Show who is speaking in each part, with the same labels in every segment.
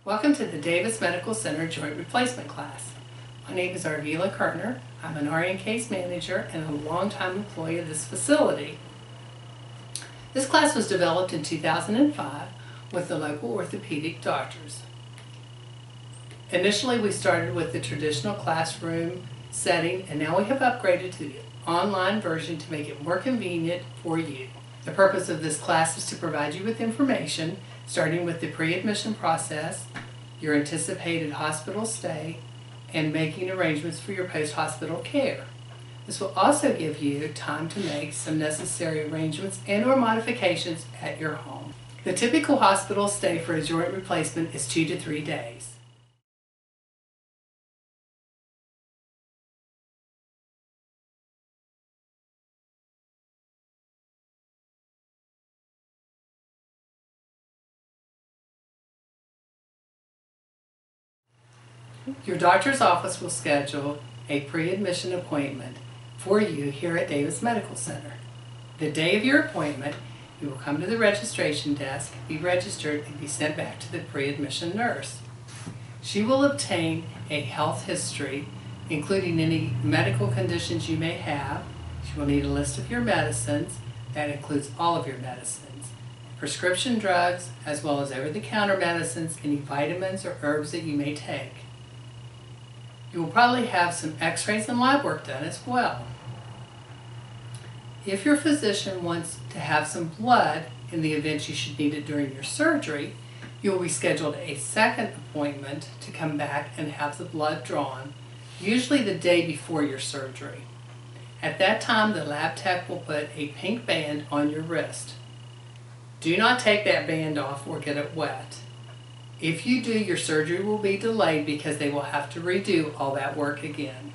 Speaker 1: Welcome to the Davis Medical Center Joint Replacement class. My name is Arvila Kertner. I'm an RN case manager and a longtime employee of this facility. This class was developed in 2005 with the local orthopedic doctors. Initially we started with the traditional classroom setting, and now we have upgraded to the online version to make it more convenient for you. The purpose of this class is to provide you with information starting with the pre-admission process, your anticipated hospital stay, and making arrangements for your post-hospital care. This will also give you time to make some necessary arrangements and/or modifications at your home. The typical hospital stay for a joint replacement is 2 to 3 days. Your doctor's office will schedule a pre-admission appointment for you here at Davis Medical Center. The day of your appointment, you will come to the registration desk, be registered, and be sent back to the pre-admission nurse. She will obtain a health history, including any medical conditions you may have. She will need a list of your medicines. That includes all of your medicines, prescription drugs, as well as over-the-counter medicines, any vitamins or herbs that you may take. You will probably have some x-rays and lab work done as well. If your physician wants to have some blood in the event you should need it during your surgery, you will be scheduled a second appointment to come back and have the blood drawn, usually the day before your surgery. At that time, the lab tech will put a pink band on your wrist. Do not take that band off or get it wet. If you do, your surgery will be delayed because they will have to redo all that work again.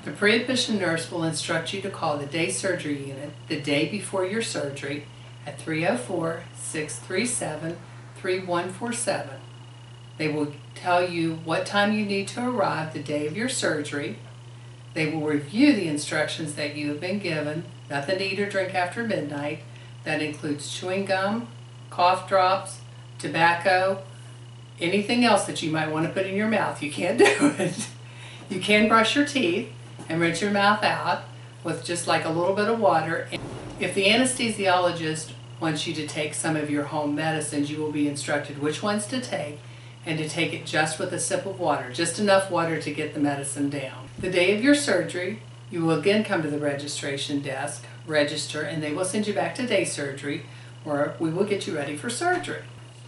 Speaker 1: The pre-admission nurse will instruct you to call the day surgery unit the day before your surgery at 304-637-3147. They will tell you what time you need to arrive the day of your surgery. They will review the instructions that you have been given, nothing to eat or drink after midnight. That includes chewing gum, cough drops, tobacco, anything else that you might want to put in your mouth. You can't do it. You can brush your teeth and rinse your mouth out with just like a little bit of water. If the anesthesiologist wants you to take some of your home medicines, you will be instructed which ones to take and to take it just with a sip of water, just enough water to get the medicine down. The day of your surgery, you will again come to the registration desk, register, and they will send you back to day surgery, where we will get you ready for surgery.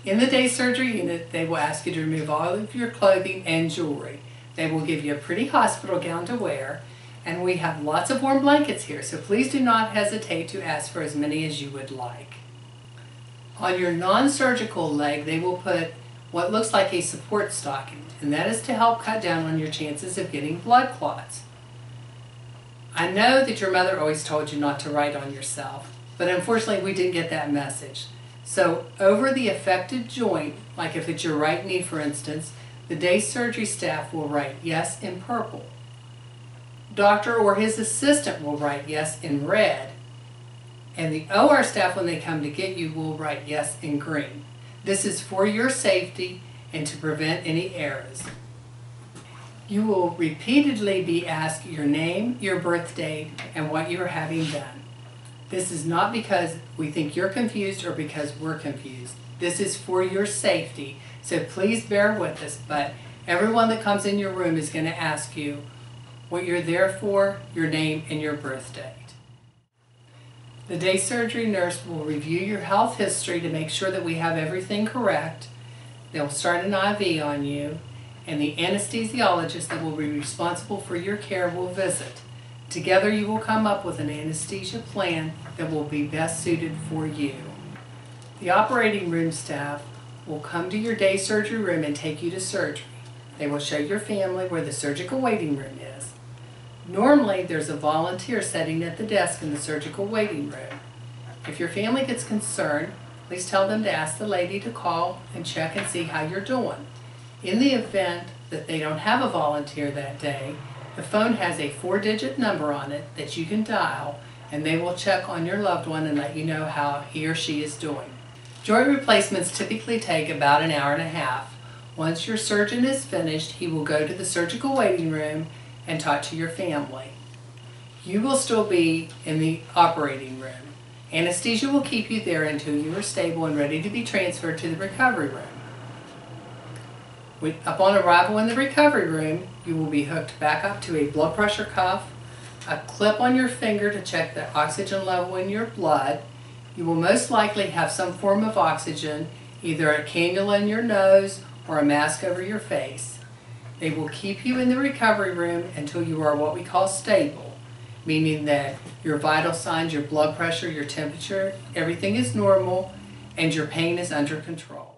Speaker 1: In the day surgery unit, they will ask you to remove all of your clothing and jewelry. They will give you a pretty hospital gown to wear, and we have lots of warm blankets here, so please do not hesitate to ask for as many as you would like. On your non-surgical leg, they will put what looks like a support stocking, and that is to help cut down on your chances of getting blood clots. I know that your mother always told you not to write on yourself, but unfortunately we didn't get that message. So over the affected joint, like if it's your right knee for instance, the day surgery staff will write yes in purple. Doctor or his assistant will write yes in red. And the OR staff, when they come to get you, will write yes in green. This is for your safety and to prevent any errors. You will repeatedly be asked your name, your birth date, and what you are having done. This is not because we think you're confused or because we're confused. This is for your safety, so please bear with us. But everyone that comes in your room is going to ask you what you're there for, your name, and your birth date. The day surgery nurse will review your health history to make sure that we have everything correct. They'll start an IV on you, and the anesthesiologist that will be responsible for your care will visit. Together you will come up with an anesthesia plan that will be best suited for you. The operating room staff will come to your day surgery room and take you to surgery. They will show your family where the surgical waiting room is. Normally there's a volunteer sitting at the desk in the surgical waiting room. If your family gets concerned, please tell them to ask the lady to call and check and see how you're doing. In the event that they don't have a volunteer that day, the phone has a 4-digit number on it that you can dial, and they will check on your loved one and let you know how he or she is doing. Joint replacements typically take about an hour and a half, Once your surgeon is finished, he will go to the surgical waiting room and talk to your family. You will still be in the operating room. Anesthesia will keep you there until you are stable and ready to be transferred to the recovery room. Upon arrival in the recovery room, you will be hooked back up to a blood pressure cuff, a clip on your finger to check the oxygen level in your blood. You will most likely have some form of oxygen, either a cannula in your nose or a mask over your face. They will keep you in the recovery room until you are what we call stable, meaning that your vital signs, your blood pressure, your temperature, everything is normal and your pain is under control.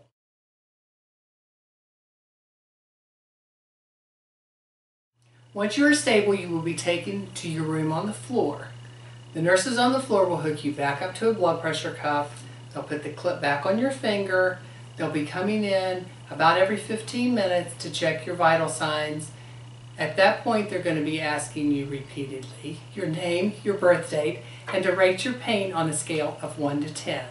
Speaker 1: Once you are stable, you will be taken to your room on the floor. The nurses on the floor will hook you back up to a blood pressure cuff. They'll put the clip back on your finger. They'll be coming in about every 15 minutes to check your vital signs. At that point, they're going to be asking you repeatedly your name, your birth date, and to rate your pain on a scale of 1 to 10,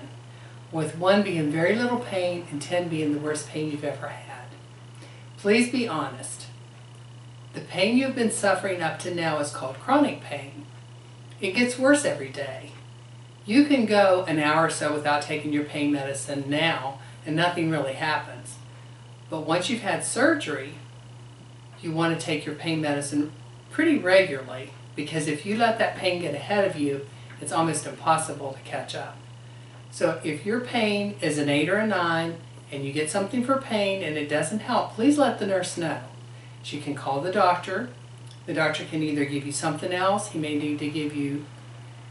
Speaker 1: with 1 being very little pain and 10 being the worst pain you've ever had. Please be honest. The pain you've been suffering up to now is called chronic pain. It gets worse every day. You can go an hour or so without taking your pain medicine now and nothing really happens. But once you've had surgery, you want to take your pain medicine pretty regularly, because if you let that pain get ahead of you, it's almost impossible to catch up. So if your pain is an 8 or a 9 and you get something for pain and it doesn't help, please let the nurse know. She can call the doctor. The doctor can either give you something else. He may need to give you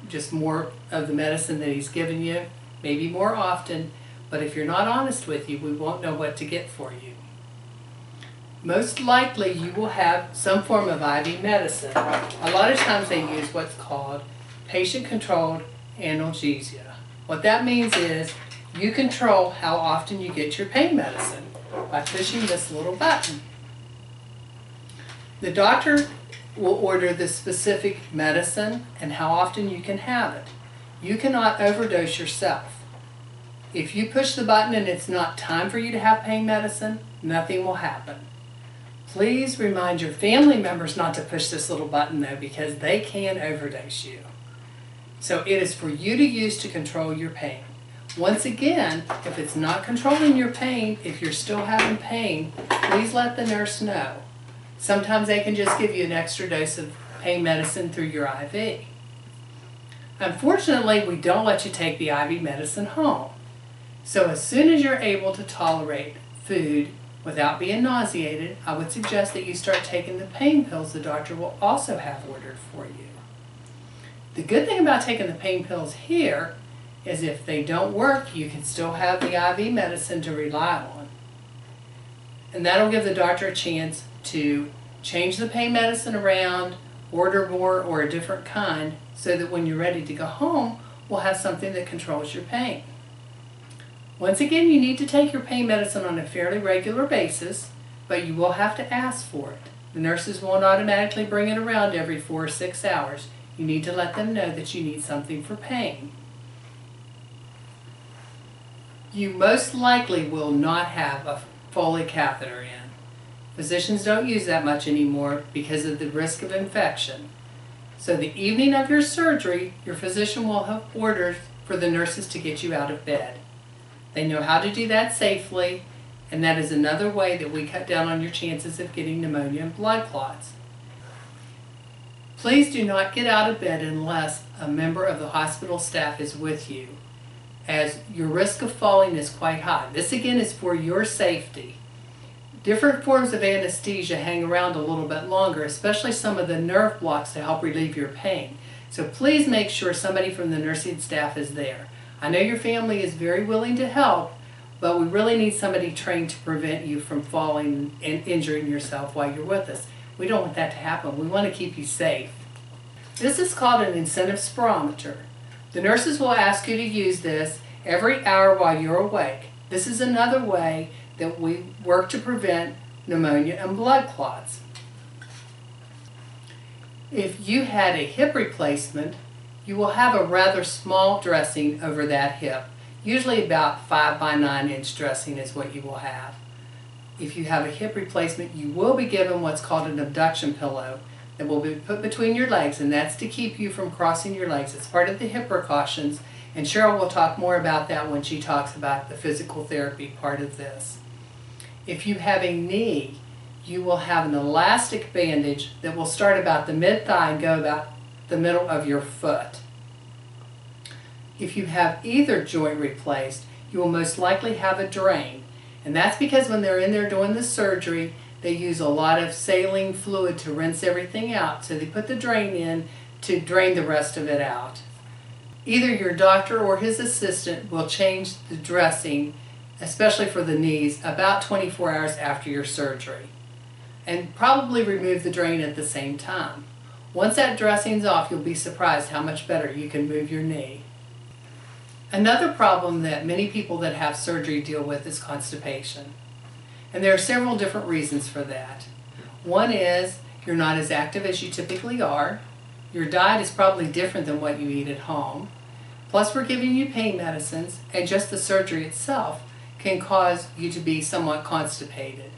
Speaker 1: just more of the medicine that he's given you, maybe more often. But if you're not honest with you, we won't know what to get for you. Most likely you will have some form of IV medicine. A lot of times they use what's called patient-controlled analgesia. What that means is you control how often you get your pain medicine by pushing this little button. The doctor will order the specific medicine and how often you can have it. You cannot overdose yourself. If you push the button and it's not time for you to have pain medicine, nothing will happen. Please remind your family members not to push this little button though, because they can overdose you. So it is for you to use to control your pain. Once again, if it's not controlling your pain, if you're still having pain, please let the nurse know. Sometimes they can just give you an extra dose of pain medicine through your IV. Unfortunately, we don't let you take the IV medicine home. So as soon as you're able to tolerate food without being nauseated, I would suggest that you start taking the pain pills the doctor will also have ordered for you. The good thing about taking the pain pills here is if they don't work, you can still have the IV medicine to rely on. And that'll give the doctor a chance to change the pain medicine around, order more or a different kind, so that when you're ready to go home, we'll have something that controls your pain. Once again, you need to take your pain medicine on a fairly regular basis, but you will have to ask for it. The nurses won't automatically bring it around every 4 or 6 hours. You need to let them know that you need something for pain. You most likely will not have a Foley catheter in. Physicians don't use that much anymore because of the risk of infection. So the evening of your surgery, your physician will have orders for the nurses to get you out of bed. They know how to do that safely, and that is another way that we cut down on your chances of getting pneumonia and blood clots. Please do not get out of bed unless a member of the hospital staff is with you, as your risk of falling is quite high. This again is for your safety. Different forms of anesthesia hang around a little bit longer, especially some of the nerve blocks to help relieve your pain. So please make sure somebody from the nursing staff is there. I know your family is very willing to help, but we really need somebody trained to prevent you from falling and injuring yourself while you're with us. We don't want that to happen. We want to keep you safe. This is called an incentive spirometer. The nurses will ask you to use this every hour while you're awake. This is another way that we work to prevent pneumonia and blood clots. If you had a hip replacement, you will have a rather small dressing over that hip. Usually about 5 by 9 inch dressing is what you will have. If you have a hip replacement, you will be given what's called an abduction pillow that will be put between your legs, and that's to keep you from crossing your legs. It's part of the hip precautions, and Cheryl will talk more about that when she talks about the physical therapy part of this. If you have a knee, you will have an elastic bandage that will start about the mid-thigh and go about the middle of your foot. If you have either joint replaced, you will most likely have a drain. And that's because when they're in there doing the surgery, they use a lot of saline fluid to rinse everything out. So they put the drain in to drain the rest of it out. Either your doctor or his assistant will change the dressing, especially for the knees, about 24 hours after your surgery. And probably remove the drain at the same time. Once that dressing's off, you'll be surprised how much better you can move your knee. Another problem that many people that have surgery deal with is constipation. And there are several different reasons for that. One is you're not as active as you typically are. Your diet is probably different than what you eat at home. Plus we're giving you pain medicines, and just the surgery itself can cause you to be somewhat constipated.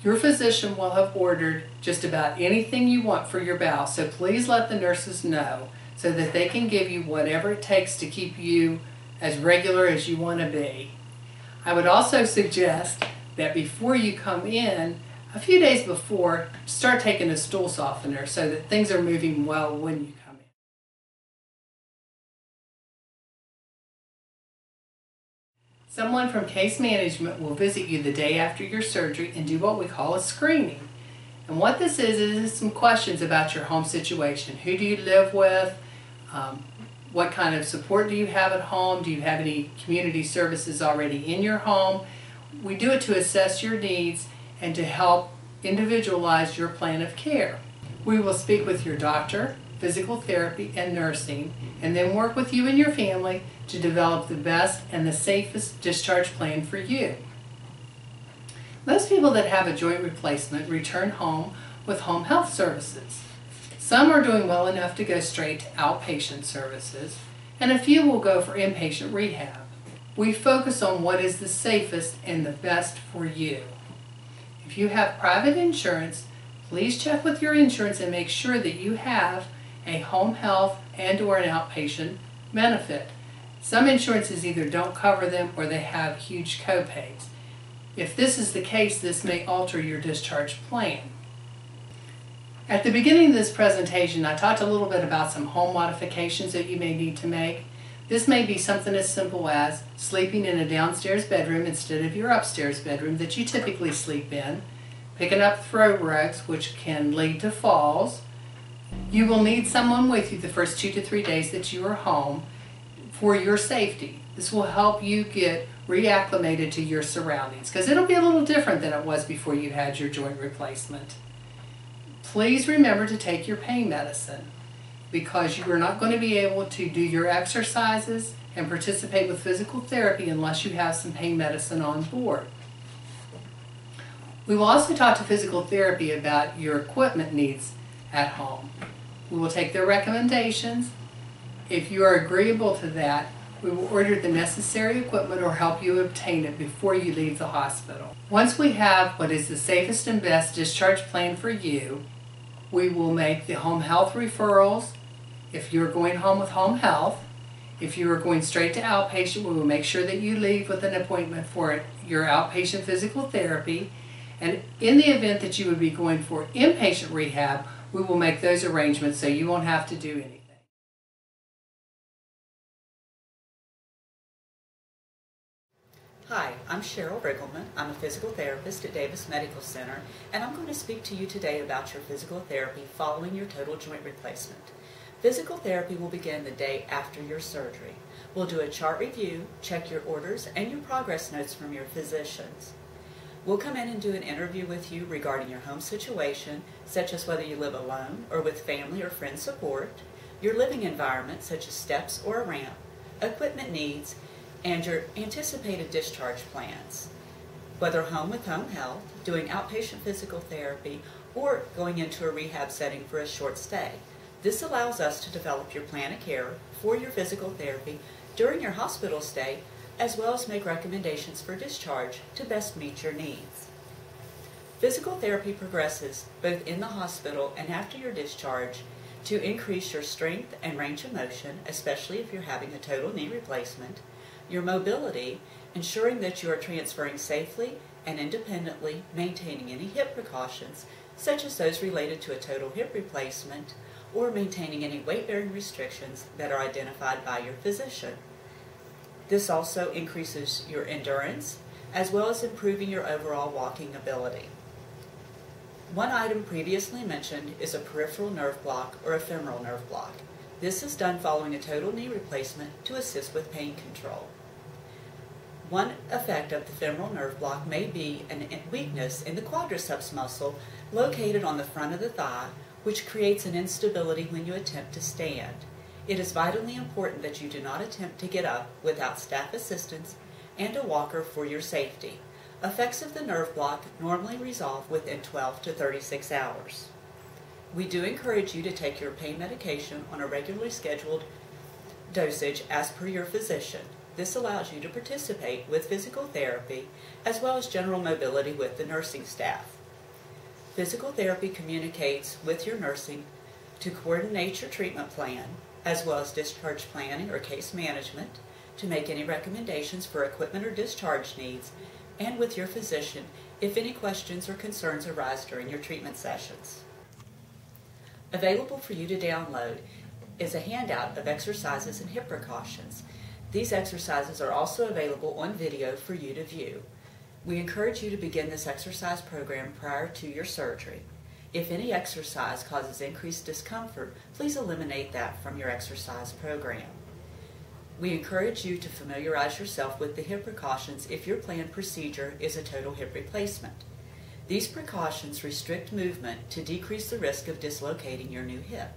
Speaker 1: Your physician will have ordered just about anything you want for your bowel, so please let the nurses know so that they can give you whatever it takes to keep you as regular as you want to be. I would also suggest that before you come in, a few days before, start taking a stool softener so that things are moving well when you come in. Someone from case management will visit you the day after your surgery and do what we call a screening. And what this is some questions about your home situation. Who do you live with? What kind of support do you have at home? Do you have any community services already in your home? We do it to assess your needs and to help individualize your plan of care. We will speak with your doctor, physical therapy, and nursing, and then work with you and your family to develop the best and the safest discharge plan for you. Most people that have a joint replacement return home with home health services. Some are doing well enough to go straight to outpatient services, and a few will go for inpatient rehab. We focus on what is the safest and the best for you. If you have private insurance, please check with your insurance and make sure that you have a home health and/or an outpatient benefit. Some insurances either don't cover them or they have huge copays. If this is the case, this may alter your discharge plan. At the beginning of this presentation, I talked a little bit about some home modifications that you may need to make. This may be something as simple as sleeping in a downstairs bedroom instead of your upstairs bedroom that you typically sleep in, picking up throw rugs, which can lead to falls. You will need someone with you the first 2 to 3 days that you are home for your safety. This will help you get reacclimated to your surroundings because it'll be a little different than it was before you had your joint replacement. Please remember to take your pain medicine because you are not going to be able to do your exercises and participate with physical therapy unless you have some pain medicine on board. We will also talk to physical therapy about your equipment needs at home. We will take their recommendations. If you are agreeable to that, we will order the necessary equipment or help you obtain it before you leave the hospital. Once we have what is the safest and best discharge plan for you, we will make the home health referrals. If you're going home with home health, if you are going straight to outpatient, we will make sure that you leave with an appointment for your outpatient physical therapy. And in the event that you would be going for inpatient rehab, we will make those arrangements so you won't have to do anything.
Speaker 2: Hi, I'm Cheryl Riggleman. I'm a physical therapist at Davis Medical Center, and I'm going to speak to you today about your physical therapy following your total joint replacement. Physical therapy will begin the day after your surgery. We'll do a chart review, check your orders, and your progress notes from your physicians. We'll come in and do an interview with you regarding your home situation, such as whether you live alone or with family or friend support, your living environment, such as steps or a ramp, equipment needs, and your anticipated discharge plans. Whether home with home health, doing outpatient physical therapy, or going into a rehab setting for a short stay. This allows us to develop your plan of care for your physical therapy during your hospital stay, as well as make recommendations for discharge to best meet your needs. Physical therapy progresses both in the hospital and after your discharge to increase your strength and range of motion, especially if you're having a total knee replacement, your mobility, ensuring that you are transferring safely and independently, maintaining any hip precautions, such as those related to a total hip replacement, or maintaining any weight-bearing restrictions that are identified by your physician. This also increases your endurance, as well as improving your overall walking ability. One item previously mentioned is a peripheral nerve block or a femoral nerve block. This is done following a total knee replacement to assist with pain control. One effect of the femoral nerve block may be a weakness in the quadriceps muscle located on the front of the thigh, which creates an instability when you attempt to stand. It is vitally important that you do not attempt to get up without staff assistance and a walker for your safety. Effects of the nerve block normally resolve within 12 to 36 hours. We do encourage you to take your pain medication on a regularly scheduled dosage as per your physician. This allows you to participate with physical therapy as well as general mobility with the nursing staff. Physical therapy communicates with your nursing to coordinate your treatment plan as well as discharge planning or case management, to make any recommendations for equipment or discharge needs, and with your physician if any questions or concerns arise during your treatment sessions. Available for you to download is a handout of exercises and hip precautions. These exercises are also available on video for you to view. We encourage you to begin this exercise program prior to your surgery. If any exercise causes increased discomfort, please eliminate that from your exercise program. We encourage you to familiarize yourself with the hip precautions if your planned procedure is a total hip replacement. These precautions restrict movement to decrease the risk of dislocating your new hip.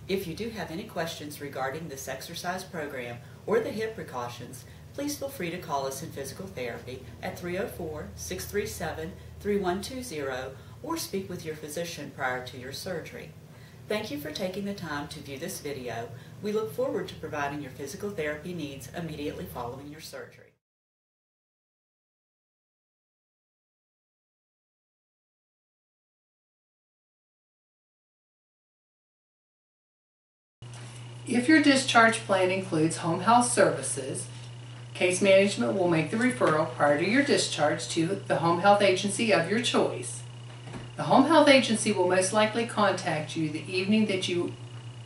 Speaker 2: If you do have any questions regarding this exercise program or the hip precautions, please feel free to call us in physical therapy at 304-637-3120 or speak with your physician prior to your surgery. Thank you for taking the time to view this video. We look forward to providing your physical therapy needs immediately following your surgery.
Speaker 1: If your discharge plan includes home health services, case management will make the referral prior to your discharge to the home health agency of your choice. The home health agency will most likely contact you the evening that you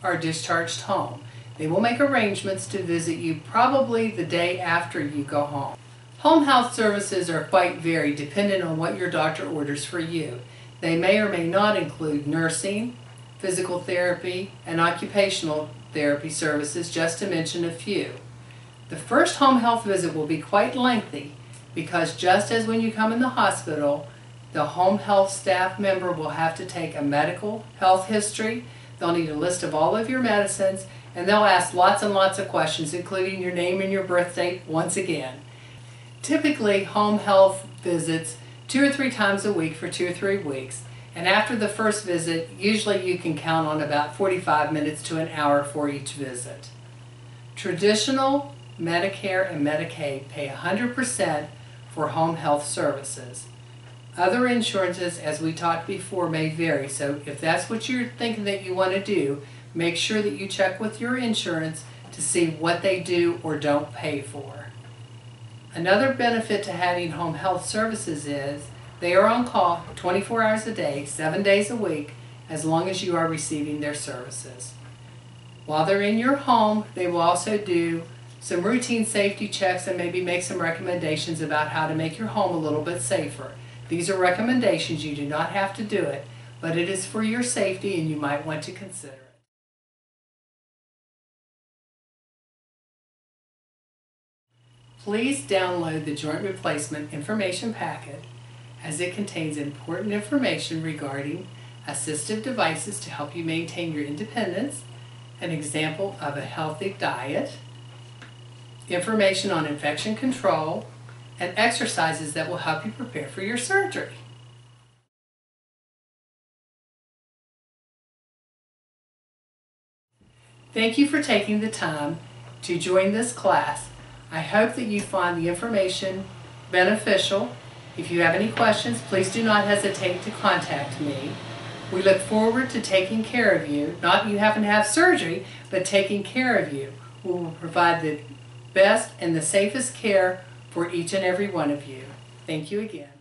Speaker 1: are discharged home. They will make arrangements to visit you probably the day after you go home. Home health services are quite varied depending on what your doctor orders for you. They may or may not include nursing, physical therapy, and occupational therapy services, just to mention a few. The first home health visit will be quite lengthy because just as when you come in the hospital, the home health staff member will have to take a medical health history. They'll need a list of all of your medicines, and they'll ask lots and lots of questions, including your name and your birth date once again. Typically, home health visits 2 or 3 times a week for 2 or 3 weeks, and after the first visit, usually you can count on about 45 minutes to an hour for each visit. Traditional Medicare and Medicaid pay 100% for home health services. Other insurances, as we talked before, may vary, so if that's what you're thinking that you want to do, make sure that you check with your insurance to see what they do or don't pay for. Another benefit to having home health services is they are on call 24 hours a day, 7 days a week, as long as you are receiving their services. While they're in your home, they will also do some routine safety checks and maybe make some recommendations about how to make your home a little bit safer. These are recommendations. You do not have to do it, but it is for your safety and you might want to consider it. Please download the Joint Replacement Information Packet as it contains important information regarding assistive devices to help you maintain your independence, an example of a healthy diet, information on infection control, and exercises that will help you prepare for your surgery. Thank you for taking the time to join this class. I hope that you find the information beneficial If you have any questions, please do not hesitate to contact me. We look forward to taking care of you, not you having to have surgery, but taking care of you. We will provide the best and the safest care for each and every one of you. Thank you again.